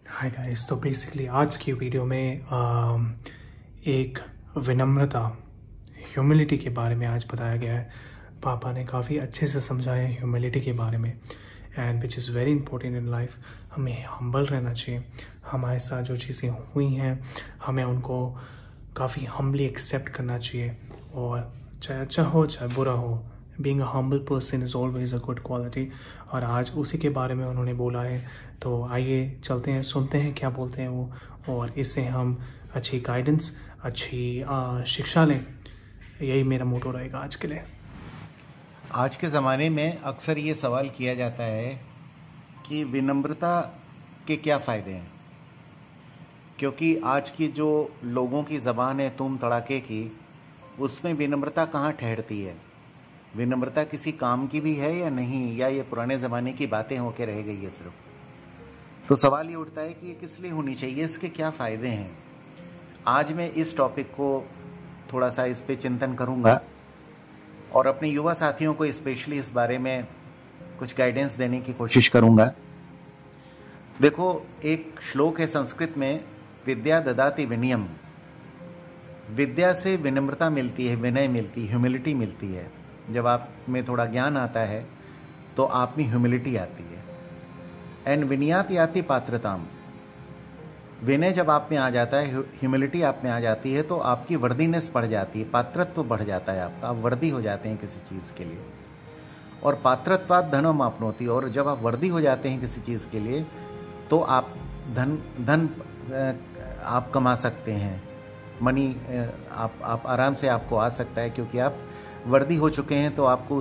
Hi guys, तो basically आज की वीडियो में एक विनम्रता, ह्यूमिलिटी के बारे में आज बताया गया है। पापा ने काफ़ी अच्छे से समझाया है ह्यूमिलिटी के बारे में, and which is very important in life. हमें हम्बल रहना चाहिए। हमारे साथ जो चीज़ें हुई हैं हमें उनको काफ़ी हम्बली एक्सेप्ट करना चाहिए, और चाहे अच्छा हो चाहे बुरा हो, being a humble person is always a good quality. और आज उसी के बारे में उन्होंने बोला है, तो आइए चलते हैं, सुनते हैं क्या बोलते हैं वो, और इससे हम अच्छी गाइडेंस, अच्छी शिक्षा लें। यही मेरा मोटो रहेगा आज के लिए। आज के ज़माने में अक्सर ये सवाल किया जाता है कि विनम्रता के क्या फ़ायदे हैं, क्योंकि आज की जो लोगों की ज़बान है तुम तड़ाके की, उसमें विनम्रता कहाँ ठहरती है। विनम्रता किसी काम की भी है या नहीं, या ये पुराने ज़माने की बातें होकर रह गई है सिर्फ। तो सवाल ये उठता है कि ये किस लिए होनी चाहिए, इसके क्या फ़ायदे हैं। आज मैं इस टॉपिक को थोड़ा सा इस पे चिंतन करूँगा और अपने युवा साथियों को स्पेशली इस बारे में कुछ गाइडेंस देने की कोशिश करूंगा। देखो, एक श्लोक है संस्कृत में, विद्या ददाति विनयम। विद्या से विनम्रता मिलती है, विनय मिलती है, ह्यूमिलिटी मिलती है। जब आप में थोड़ा ज्ञान आता है तो आप में ह्यूमिलिटी आती है। एंड विनयात याति पात्रताम। विनय जब आप में आ जाता है, ह्यूमिलिटी आप में आ जाती है, तो आपकी वर्दीनेस बढ़ जाती है, पात्रत्व बढ़ जाता है आपका, आप वर्दी हो जाते हैं किसी चीज़ के लिए। और पात्रत्वात् धनम आपनोति। और जब आप वर्दी हो जाते हैं किसी चीज़ के लिए तो आप धन आप कमा सकते हैं। मनी आप आराम से आपको आ सकता है, क्योंकि आप वर्दी हो चुके हैं। तो आपको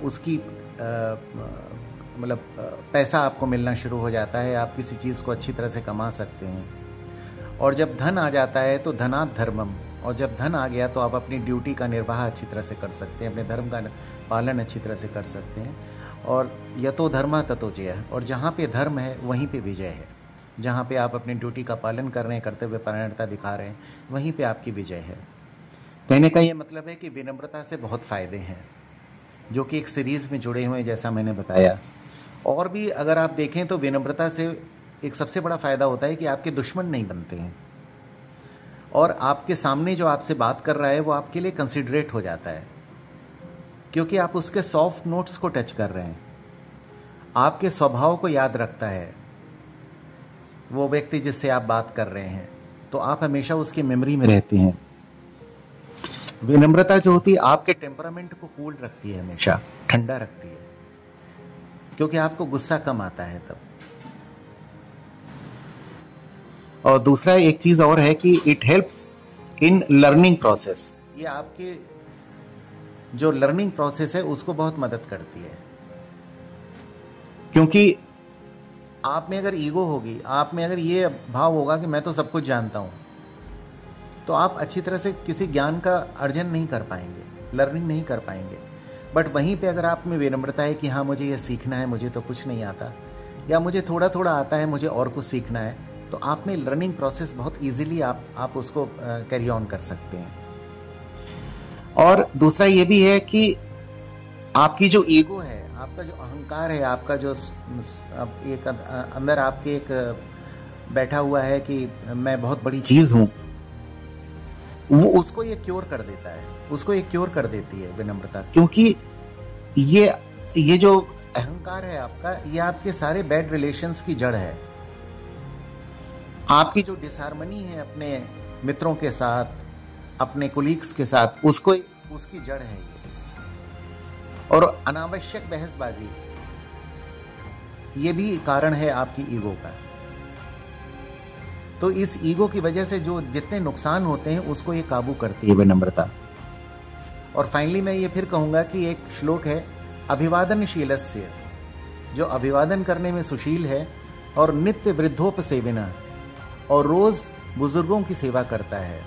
उसकी मतलब पैसा आपको मिलना शुरू हो जाता है, आप किसी चीज़ को अच्छी तरह से कमा सकते हैं। और जब धन आ जाता है तो धनात् धर्मम। और जब धन आ गया तो आप अपनी ड्यूटी का निर्वाह अच्छी तरह से कर सकते हैं, अपने धर्म का पालन अच्छी तरह से कर सकते हैं। और यतो धर्म ततो जयः। और जहाँ पे धर्म है वहीं पे विजय है। जहाँ पे आप अपनी ड्यूटी का पालन कर रहे हैं, करते हुए परायणता दिखा रहे हैं, वहीं पे आपकी विजय है। कहने का ये मतलब है कि विनम्रता से बहुत फ़ायदे हैं, जो कि एक सीरीज़ में जुड़े हुए हैं, जैसा मैंने बताया। और भी अगर आप देखें तो विनम्रता से एक सबसे बड़ा फ़ायदा होता है कि आपके दुश्मन नहीं बनते हैं, और आपके सामने जो आपसे बात कर रहा है वो आपके लिए कंसिडरेट हो जाता है, क्योंकि आप उसके सॉफ्ट नोट्स को टच कर रहे हैं, आपके स्वभाव को याद रखता है वो व्यक्ति जिससे आप बात कर रहे हैं, तो आप हमेशा उसकी मेमोरी में रहते हैं। विनम्रता जो होती है आपके टेम्परामेंट को कूल रखती है, हमेशा ठंडा रखती है, क्योंकि आपको गुस्सा कम आता है तब। और दूसरा एक चीज और है कि it helps in learning process. ये आपके जो लर्निंग प्रोसेस है उसको बहुत मदद करती है, क्योंकि आप में अगर ईगो होगी, आप में अगर ये भाव होगा कि मैं तो सब कुछ जानता हूं, तो आप अच्छी तरह से किसी ज्ञान का अर्जन नहीं कर पाएंगे, लर्निंग नहीं कर पाएंगे। बट वहीं पे अगर आप में विनम्रता है कि हाँ मुझे ये सीखना है, मुझे तो कुछ नहीं आता, या मुझे थोड़ा थोड़ा आता है, मुझे और कुछ सीखना है, तो आप में लर्निंग प्रोसेस बहुत इजीली आप उसको कैरी ऑन कर सकते हैं। और दूसरा ये भी है कि आपकी जो ईगो है, आपका जो अहंकार है, आपका जो एक अंदर आपके एक बैठा हुआ है कि मैं बहुत बड़ी चीज हूं, वो उसको ये क्योर कर देता है, उसको ये क्योर कर देती है विनम्रता। क्योंकि ये जो अहंकार है आपका, ये आपके सारे बैड रिलेशंस की जड़ है। आपकी जो डिसहार्मनी है अपने मित्रों के साथ, अपने कोलीग्स के साथ, उसकी जड़ है ये। और अनावश्यक बहसबाजी, ये भी कारण है आपकी ईगो का। तो इस ईगो की वजह से जो जितने नुकसान होते हैं उसको ये काबू करती है विनम्रता। और फाइनली मैं ये फिर कहूंगा कि एक श्लोक है, अभिवादनशीलस्य, जो अभिवादन करने में सुशील है और नित्य वृद्धोपसेविना, और रोज बुजुर्गों की सेवा करता है,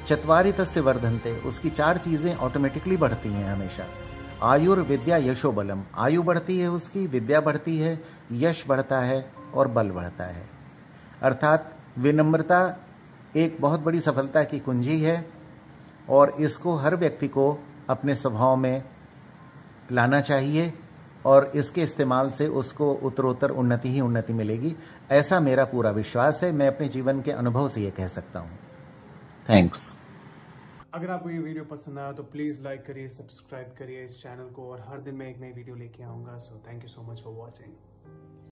चत्वारि तस्य वर्धन्ते, उसकी 4 चीजें ऑटोमेटिकली बढ़ती हैं हमेशा। आयुर्विद्या यशो बलम, आयु बढ़ती है उसकी, विद्या बढ़ती है, यश बढ़ता है और बल बढ़ता है। अर्थात विनम्रता एक बहुत बड़ी सफलता की कुंजी है, और इसको हर व्यक्ति को अपने स्वभाव में लाना चाहिए। और इसके इस्तेमाल से उसको उत्तरोत्तर उन्नति ही उन्नति मिलेगी, ऐसा मेरा पूरा विश्वास है। मैं अपने जीवन के अनुभव से ये कह सकता हूँ। थैंक्स। अगर आपको ये वीडियो पसंद आया तो प्लीज़ लाइक करिए, सब्सक्राइब करिए इस चैनल को, और हर दिन मैं एक नई वीडियो लेके आऊँगा। So thank you so much for watching.